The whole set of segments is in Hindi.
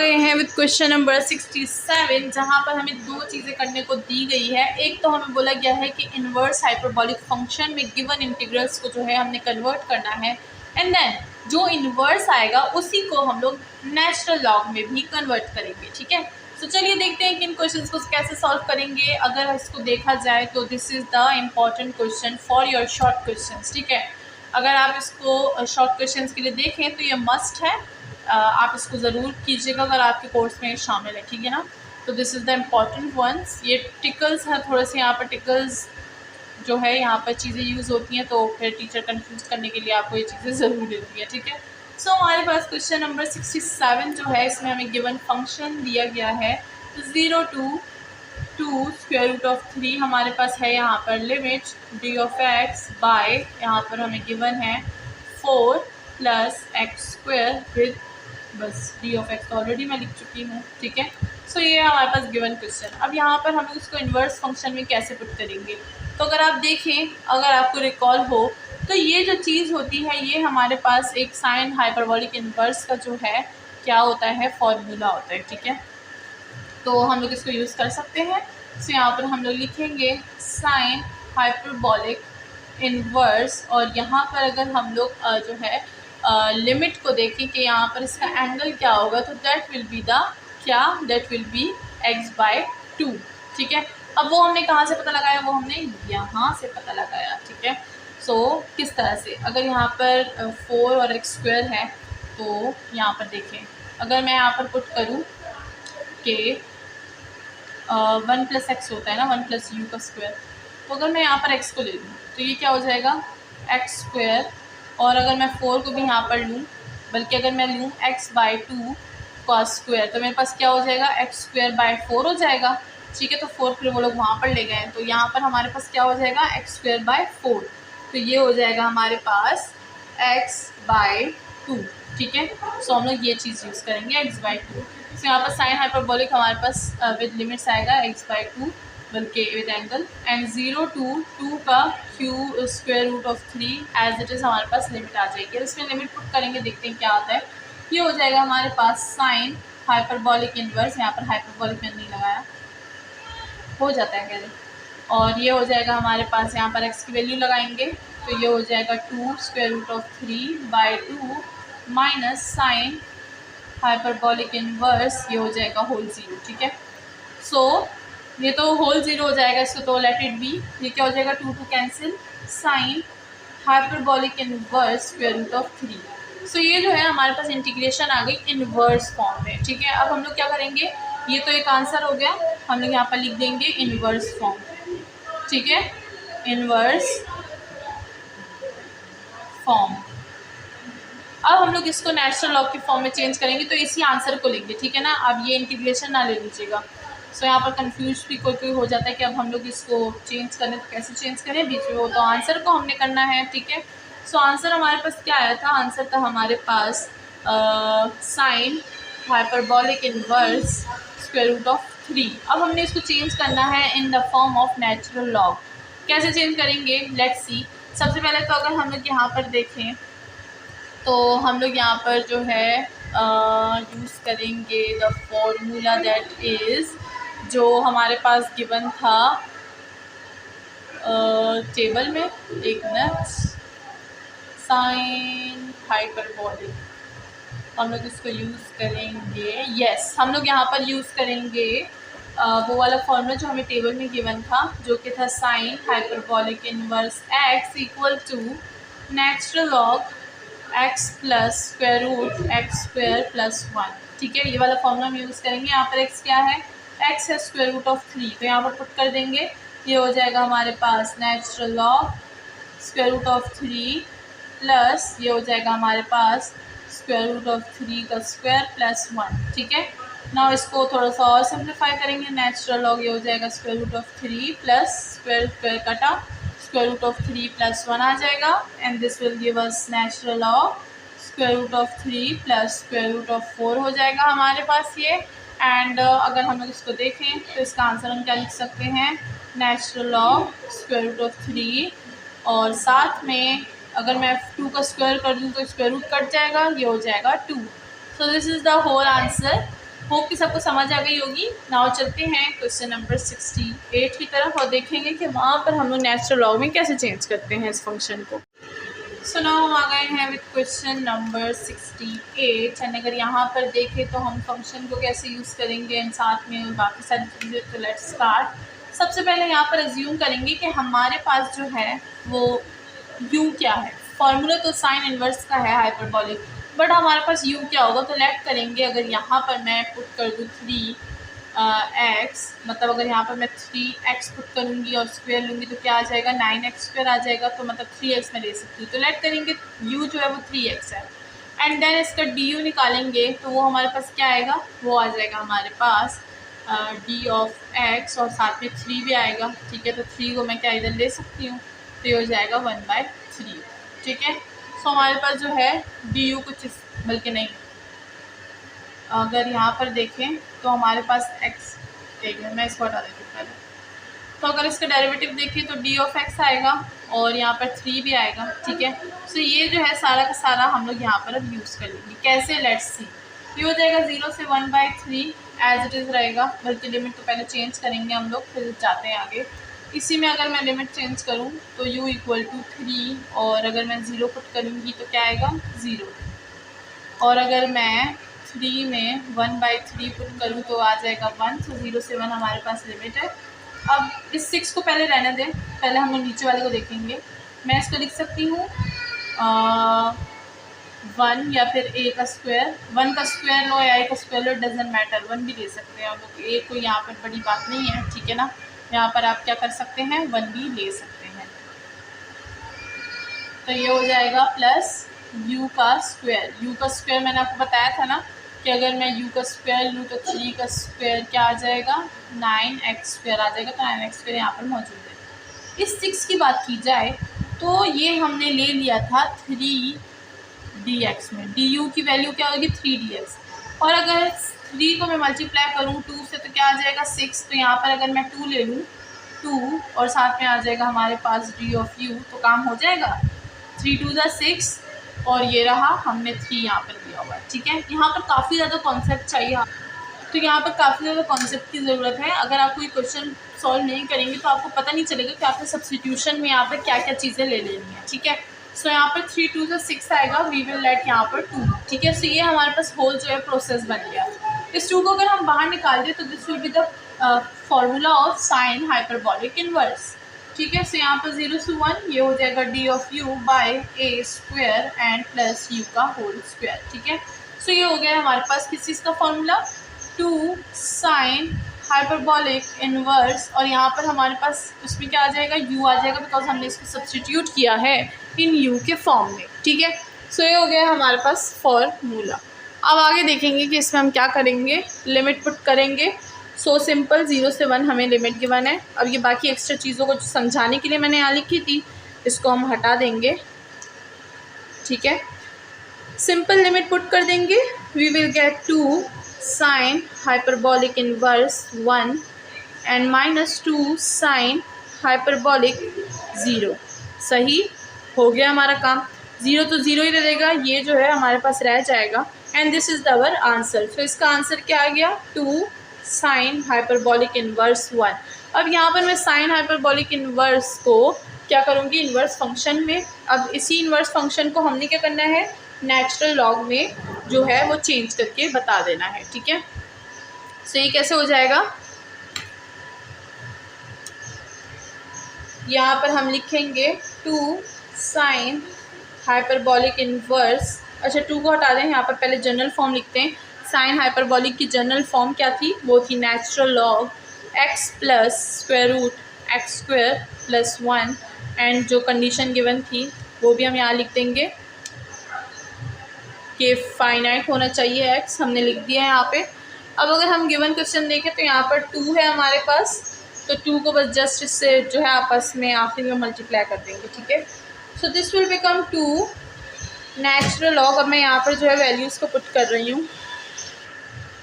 गए हैं विद क्वेश्चन नंबर 67, जहाँ पर हमें दो चीज़ें करने को दी गई है। एक तो हमें बोला गया है कि इन्वर्स हाइपरबॉलिक फंक्शन में गिवन इंटीग्रल्स को जो है हमने कन्वर्ट करना है, एंड देन जो इन्वर्स आएगा उसी को हम लोग नेचुरल लॉग में भी कन्वर्ट करेंगे। ठीक है, तो चलिए देखते हैं कि इन क्वेश्चंस को कैसे सॉल्व करेंगे। अगर इसको देखा जाए तो this is the important question for your short question. ठीक है, अगर आप इसको शॉर्ट क्वेश्चन के लिए देखें तो ये मस्ट है, आप इसको ज़रूर कीजिएगा अगर आपके कोर्स में शामिल है। ठीक है ना, तो this is the important once. ये टिकल्स हैं थोड़े से, यहाँ पर टिकल्स जो है यहाँ पर चीज़ें यूज़ होती हैं, तो फिर टीचर कंफ्यूज करने के लिए आपको ये चीज़ें ज़रूर देती है। ठीक है, सो हमारे पास क्वेश्चन नंबर 67 जो है, इसमें हमें गिवन फंक्शन दिया गया है 0 to 2 स्क्वायर रूट ऑफ 3। हमारे पास है यहाँ पर limit D of X by, यहाँ पर हमें गिवन है 4 प्लस एक्स स्क्वायर विद, बस डी ऑफ एक्स ऑलरेडी मैं लिख चुकी हूँ। ठीक है, सो ये हमारे पास गिवन क्वेश्चन। अब यहाँ पर हम उसको इन्वर्स फंक्शन में कैसे पुट करेंगे, तो अगर आप देखें, अगर आपको रिकॉल हो तो ये जो चीज़ होती है ये हमारे पास एक साइन हाइपरबॉलिक इन्वर्स का जो है क्या होता है, फॉर्मूला होता है। ठीक है, तो हम लोग इसको यूज़ कर सकते हैं। सो यहाँ पर हम लोग लिखेंगे साइन हाइपरबॉलिक इन्वर्स, और यहाँ पर अगर हम लोग जो है लिमिट को देखें कि यहाँ पर इसका एंगल क्या होगा, तो दैट विल बी द क्या, दैट विल बी x/2। ठीक है, अब वो हमने कहाँ से पता लगाया, वो हमने यहाँ से पता लगाया। ठीक है, सो किस तरह से, अगर यहाँ पर 4 और x स्क्वायर है तो यहाँ पर देखें, अगर मैं यहाँ पर पुट करूँ कि 1 + x होता है ना, 1 + u का स्क्वायर, तो अगर मैं यहाँ पर x को ले लूँ तो ये क्या हो जाएगा x स्क्वायर, और अगर मैं 4 को भी यहाँ पर लूँ, बल्कि अगर मैं लूँ x/2 का स्क्वायर, तो मेरे पास क्या हो जाएगा x²/4 हो जाएगा। ठीक है, तो 4 फिर वो लोग वहाँ पर ले गए हैं, तो यहाँ पर हमारे पास क्या हो जाएगा x²/4, तो ये हो जाएगा हमारे पास x/2। ठीक है, सो हम लोग ये चीज़ यूज़ करेंगे x/2। तो यहाँ पर साइन हाइपरबॉलिक हमारे पास विद लिमिट्स आएगा x/2 बल्कि विद एंगल, एंड 0 to 2 का Q square root of 3 as it is हमारे पास लिमिट आ जाएगी। इसमें लिमिट पुट करेंगे, देखते हैं क्या आता है। ये हो जाएगा हमारे पास साइन हाइपरबॉलिक इन्वर्स, यहाँ पर हाइपरबॉलिक में नहीं लगाया, हो जाता है कैसे, और ये हो जाएगा हमारे पास, यहाँ पर x की वैल्यू लगाएंगे तो ये हो जाएगा 2 square root of 3/2 minus sine hyperbolic inverse, ये हो जाएगा होल 0। ठीक है, सो ये तो होल 0 हो जाएगा, इसको तो लेट इट बी। ये क्या हो जाएगा 2 2 cancel, sine hyperbolic inverse square root of 3। So ये जो है हमारे पास इंटीग्रेशन आ गई इन्वर्स फॉर्म में। ठीक है, अब हम लोग क्या करेंगे, ये तो एक आंसर हो गया, हम लोग यहाँ पर लिख देंगे इन्वर्स फॉर्म। ठीक है, इन्वर्स फॉर्म। अब हम लोग इसको नेचुरल लॉग के फॉर्म में चेंज करेंगे, तो इसी आंसर को लिख दे। ठीक है ना, अब ये इंटीग्रेशन ना ले लीजिएगा। सो यहाँ पर कंफ्यूज भी कोई हो जाता है कि अब हम लोग इसको चेंज करें तो कैसे चेंज करें, बीच में वो तो आंसर को हमने करना है। ठीक है, सो आंसर हमारे पास क्या आया था, आंसर था हमारे पास sine hyperbolic inverse square root of 3। अब हमने इसको चेंज करना है in the form of natural log. कैसे चेंज करेंगे, लेट्स सी। सबसे पहले तो अगर हम लोग यहाँ पर देखें तो हम लोग यहाँ पर जो है यूज़ करेंगे द फॉर्मूला दैट इज़, जो हमारे पास गिवन था टेबल में, एक मिनट, साइन हाइपरबॉलिक, हम लोग इसको यूज़ करेंगे। यस, हम लोग यहाँ पर यूज़ करेंगे वो वाला फॉर्मूला जो हमें टेबल में गिवन था, जो कि था sine hyperbolic inverse x equal to natural log x plus square root x square plus 1। ठीक है, ये वाला फॉर्मूला हम यूज़ करेंगे। यहाँ पर x क्या है, x है स्क्वायर रूट ऑफ 3, तो यहाँ पर पुट कर देंगे, ये हो जाएगा हमारे पास natural log square root of 3 plus, ये हो जाएगा हमारे पास स्क्वायर रूट ऑफ 3 का स्क्वायर प्लस 1। ठीक है, ना इसको थोड़ा सा और सिंप्लीफाई करेंगे, नेचुरल लॉग ये हो जाएगा square root of 3 plus square square कटा स्क्वायर रूट ऑफ 3 प्लस 1 आ जाएगा, and this will give us natural log square root of 3 plus square root of 4 हो जाएगा हमारे पास ये। एंड अगर हम लोग इसको देखें तो इसका आंसर हम क्या लिख सकते हैं, natural log square root of 3, और साथ में अगर मैं 2 का स्क्वायर कर दूँ तो स्क्वायर रूट कट जाएगा, ये हो जाएगा 2। So this is the whole answer hope कि सबको समझ आ गई होगी। नाउ चलते हैं क्वेश्चन नंबर 68 की तरफ और देखेंगे कि वहाँ पर हम लोग नेचुरल लॉग में कैसे चेंज करते हैं इस फंक्शन को। सो नाउ हम आ गए हैं विद क्वेश्चन नंबर 68 एंड अगर यहाँ पर देखें तो हम फंक्शन को कैसे यूज़ करेंगे एंड साथ में बाकी सारी चीज़ें। तो लेट्स स्टार्ट। सबसे पहले यहाँ पर अज्यूम करेंगे कि हमारे पास जो है वो u क्या है। फॉर्मूला तो साइन इनवर्स का है हाइपरबॉलिक, बट हमारे पास u क्या होगा। तो लेट करेंगे अगर यहाँ पर मैं पुट कर दूँ 3x, मतलब अगर यहाँ पर मैं 3x पुट करूँगी और स्क्वायर लूँगी तो क्या आ जाएगा 9x स्क्वायर आ जाएगा। तो मतलब 3x में ले सकती हूँ। तो लेट करेंगे u जो है वो 3x है एंड देन इसका du निकालेंगे तो वो हमारे पास क्या आएगा, वो आ जाएगा हमारे पास d ऑफ x और साथ में 3 भी आएगा। ठीक है, तो 3 को मैं क्या इधर ले सकती हूँ, तो ये हो जाएगा 1/3। ठीक है, सो हमारे पास जो है du कुछ बल्कि नहीं, अगर यहाँ पर देखें तो हमारे पास x, एक मिनट मैं इसको हटा देती हूँ पहले। तो अगर इसका डेरिवेटिव देखें तो d ऑफ x आएगा और यहाँ पर 3 भी आएगा। ठीक है, सो ये जो है सारा का सारा हम लोग यहाँ पर अब यूज़ कर लेंगे। कैसे, लेट्स सी। ये हो जाएगा 0 से 1/3 एज इट इज़ रहेगा, बल्कि लिमिट तो पहले चेंज करेंगे हम लोग, फिर जाते हैं आगे। इसी में अगर मैं लिमिट चेंज करूँ तो u = 3 और अगर मैं 0 पुट करूँगी तो क्या आएगा 0, और अगर मैं 3 में 1/3 पुट करूँ तो आ जाएगा 1। तो 0 से 1 हमारे पास लिमिट है। अब इस 6 को पहले रहने दें, पहले हम लोग नीचे वाले को देखेंगे। मैं इसको लिख सकती हूँ 1 या फिर a का स्क्वायर, 1 का स्क्वायर लो या a का स्क्वायर लो, डजेंट मैटर, 1 भी ले सकते हैं हम लोग। a कोई यहाँ पर बड़ी बात नहीं है, ठीक है ना। यहाँ पर आप क्या कर सकते हैं, 1 भी ले सकते हैं। तो ये हो जाएगा प्लस u का स्क्वायर मैंने आपको बताया था ना कि अगर मैं u का स्क्वायर लूँ तो 3 का स्क्वायर क्या आ जाएगा 9x स्क्वायर आ जाएगा। तो 9x स्क्वायर यहाँ पर मौजूद है। इस 6 की बात की जाए तो ये हमने ले लिया था 3dx में, du की वैल्यू क्या होगी 3dx, और अगर 3 को मैं मल्टीप्लाई करूँ 2 से तो क्या आ जाएगा 6। तो यहाँ पर अगर मैं 2 ले लूँ 2 और साथ में आ जाएगा हमारे पास d ऑफ u, तो काम हो जाएगा। 3 2 = 6 और ये रहा हमने 3 यहाँ पर लिया हुआ है। ठीक है, यहाँ पर काफ़ी ज़्यादा कॉन्सेप्ट चाहिए, तो यहाँ पर काफ़ी ज़्यादा कॉन्सेप्ट की ज़रूरत है। अगर आप कोई क्वेश्चन सॉल्व नहीं करेंगे तो आपको पता नहीं चलेगा कि आपने सब्स्टिट्यूशन में यहाँ पर क्या क्या चीज़ें ले लेनी है। ठीक है, सो यहाँ पर 3 2 = 6 आएगा, वी विल लेट यहाँ पर 2। ठीक है, सो ये हमारे पास होल जो है प्रोसेस बन गया। इस 2 को अगर हम बाहर निकाल दें तो this will be the formula of sine hyperbolic inverse. ठीक है, सो यहाँ पर 0 से 1 ये हो जाएगा d of u by a square and plus u का होल स्क्वायर। ठीक है, सो ये हो गया हमारे पास किस चीज़ का फॉर्मूला, 2 साइन हाइपरबॉलिक इनवर्स, और यहाँ पर हमारे पास उसमें क्या आ जाएगा u आ जाएगा, बिकॉज हमने इसको सब्स्टिट्यूट किया है इन u के फॉर्म में। ठीक है, सो ये हो गया हमारे पास फॉर्मूला। अब आगे देखेंगे कि इसमें हम क्या करेंगे, लिमिट पुट करेंगे। सो सिंपल, 0 से 1 हमें लिमिट गिवन है। अब ये बाकी एक्स्ट्रा चीज़ों को समझाने के लिए मैंने यहाँ लिखी थी, इसको हम हटा देंगे। ठीक है, सिंपल लिमिट पुट कर देंगे, we will get 2 sine hyperbolic inverse 1 and -2 sine hyperbolic 0। सही हो गया हमारा काम, 0 तो 0 ही दे देगा, ये जो है हमारे पास रह जाएगा and this is our answer. तो इसका आंसर क्या आ गया, 2 साइन हाइपरबॉलिक इनवर्स 1। अब यहाँ पर मैं साइन हाइपरबॉलिक इनवर्स को क्या करूँगी, इनवर्स फंक्शन में। अब इसी इनवर्स फंक्शन को हमने क्या करना है, नेचुरल लॉग में जो है वो चेंज करके बता देना है। ठीक है, सो ये कैसे हो जाएगा, यहाँ पर हम लिखेंगे 2 साइन हाइपरबॉलिक इनवर्स, अच्छा 2 को हटा दें, यहाँ पर पहले जनरल फॉर्म लिखते हैं। साइन हाइपरबॉलिक की जनरल फॉर्म क्या थी, वो थी natural log x plus square root X square plus 1, and जो कंडीशन गिवन थी वो भी हम यहाँ लिख देंगे कि फाइनाइट होना चाहिए x, हमने लिख दिया है यहाँ पे। अब अगर हम गिवन क्वेश्चन देखें तो यहाँ पर 2 है हमारे पास, तो 2 को बस जस्ट इससे जो है आपस में आखिर में मल्टीप्लाई कर देंगे। ठीक है, so this will become 2 natural log. अब मैं यहाँ पर जो है वैल्यूज़ को पुट कर रही हूँ,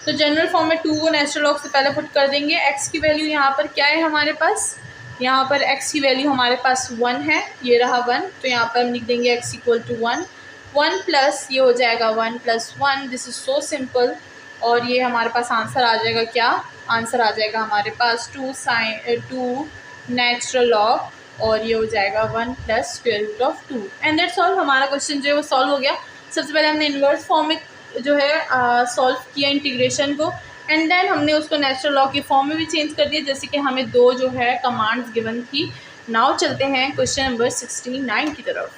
तो जनरल फॉर्म में 2 को नेचुरल लॉग से पहले पुट कर देंगे। x की वैल्यू यहाँ पर क्या है हमारे पास, यहाँ पर x की वैल्यू हमारे पास 1 है, ये रहा 1, तो यहाँ पर हम लिख देंगे x = 1 प्लस ये हो जाएगा 1 + 1, दिस इज़ सो सिंपल, और ये हमारे पास आंसर आ जाएगा क्या, आंसर आ जाएगा हमारे पास 2 नेचुरल लॉग और ये हो जाएगा 1 + √2 एंड दैट्स ऑल। हमारा क्वेश्चन जो है वो सॉल्व हो गया। सबसे पहले हमने इन्वर्स फॉर्म में जो है सॉल्व किया इंटीग्रेशन को एंड देन हमने उसको नेचुरल लॉग की फॉर्म में भी चेंज कर दिया, जैसे कि हमें 2 जो है कमांड्स गिवन थी। नाउ चलते हैं क्वेश्चन नंबर 69 की तरफ।